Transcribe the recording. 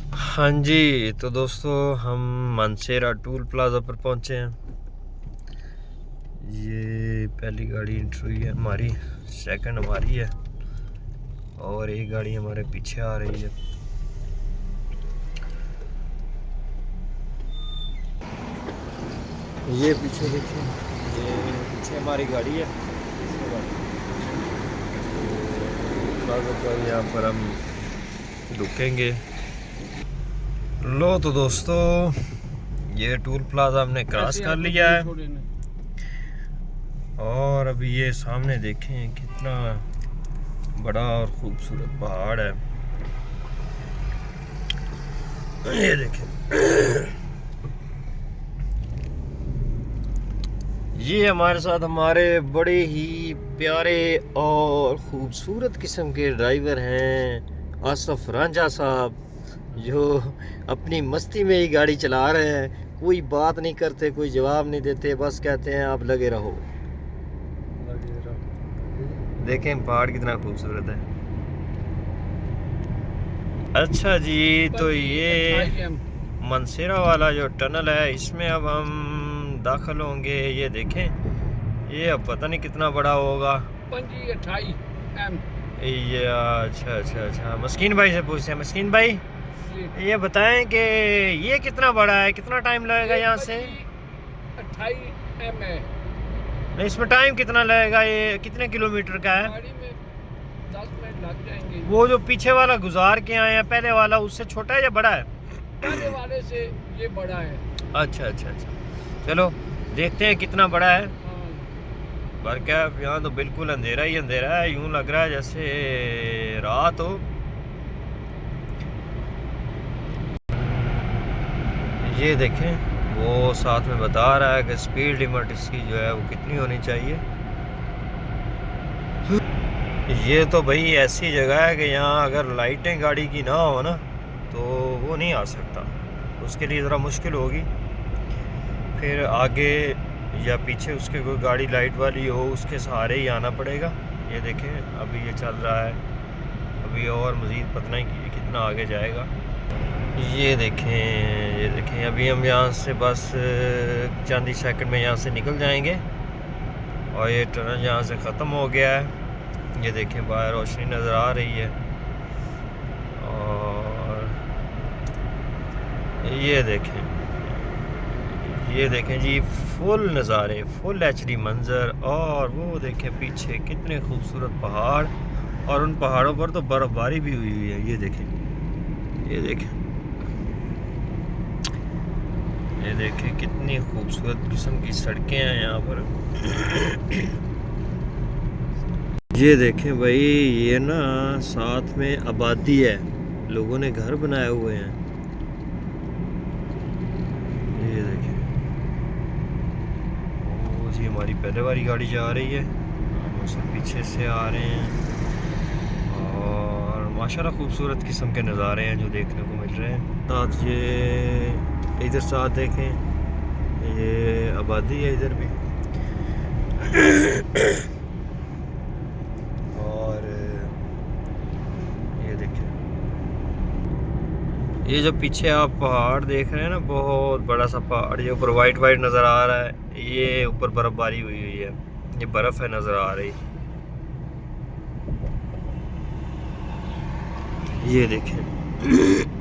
हाँ जी, तो दोस्तों हम मानसेरा टूल प्लाज़ा पर पहुँचे हैं। ये पहली गाड़ी एंटर हुई है हमारी, सेकंड हमारी है और एक गाड़ी हमारे पीछे आ रही है। ये पीछे देखिए, ये पीछे हमारी गाड़ी है। प्लाज़ा पर यहाँ पर हम रुकेंगे। लो तो दोस्तों, ये टूल प्लाज़ा हमने क्रॉस कर लिया है और अभी ये सामने देखें कितना बड़ा और खूबसूरत पहाड़ है। ये देखें, ये हमारे साथ हमारे बड़े ही प्यारे और खूबसूरत किस्म के ड्राइवर हैं आसफ रांझा साहब, जो अपनी मस्ती में ही गाड़ी चला रहे हैं। कोई बात नहीं करते, कोई जवाब नहीं देते, बस कहते हैं आप लगे रहो। देखें पहाड़ कितना खूबसूरत है। अच्छा जी, तो ये मानसेरा वाला जो टनल है, इसमें अब हम दाखिल होंगे। ये देखें, ये अब पता नहीं कितना बड़ा होगा। 28 M। ये अच्छा, मस्कीन भाई से पूछते हैं। मस्कीन भाई, ये बताएं कि ये कितना बड़ा है, कितना टाइम लगेगा यहाँ से? 28 M है। नहीं, इसमें टाइम कितना लगेगा? ये कितने किलोमीटर का है? गाड़ी में 10 मिनट लग जाएंगे। वो जो पीछे वाला गुजार के आए हैं, पहले वाला उससे छोटा है या बड़ा है? पहले वाले से ये बड़ा है। अच्छा, चलो देखते हैं कितना बड़ा है। हाँ। पर क्या, यहाँ तो बिल्कुल अंधेरा ही अंधेरा है, यूं लग रहा है जैसे रात हो। ये देखें, वो साथ में बता रहा है कि स्पीड लिमिट इसकी जो है वो कितनी होनी चाहिए। ये तो भाई ऐसी जगह है कि यहाँ अगर लाइटें गाड़ी की ना हो ना तो वो नहीं आ सकता, उसके लिए ज़रा मुश्किल होगी। फिर आगे या पीछे उसके कोई गाड़ी लाइट वाली हो, उसके सहारे ही आना पड़ेगा। ये देखें, अभी ये चल रहा है, अभी और मज़ीद पता नहीं कि कितना आगे जाएगा। ये देखें, अभी हम यहाँ से बस चंद ही सेकंड में यहाँ से निकल जाएंगे और ये टनल यहाँ से ख़त्म हो गया है। ये देखें, बाहर रोशनी नज़र आ रही है और ये देखें जी, फुल नज़ारे, फुल HD मंज़र। और वो देखें पीछे कितने खूबसूरत पहाड़, और उन पहाड़ों पर तो बर्फ़बारी भी हुई हुई है। ये देखें कितनी खूबसूरत किस्म की सड़कें हैं यहाँ पर। ये देखें भाई, ये ना साथ में आबादी है, लोगों ने घर बनाए हुए हैं। ये देखें, वो जी हमारी पहले वाली गाड़ी जा रही है, हम उससे पीछे से आ रहे हैं और माशाल्लाह खूबसूरत किस्म के नज़ारे हैं जो देखने को मिल रहे हैं। साथ ये इधर साथ देखें, ये आबादी है इधर भी। और ये देखें, ये जो पीछे आप पहाड़ देख रहे हैं ना, बहुत बड़ा सा पहाड़, ये ऊपर वाइट नज़र आ रहा है, ये ऊपर बर्फ़बारी हुई हुई है, ये बर्फ़ है नज़र आ रही। ये देखें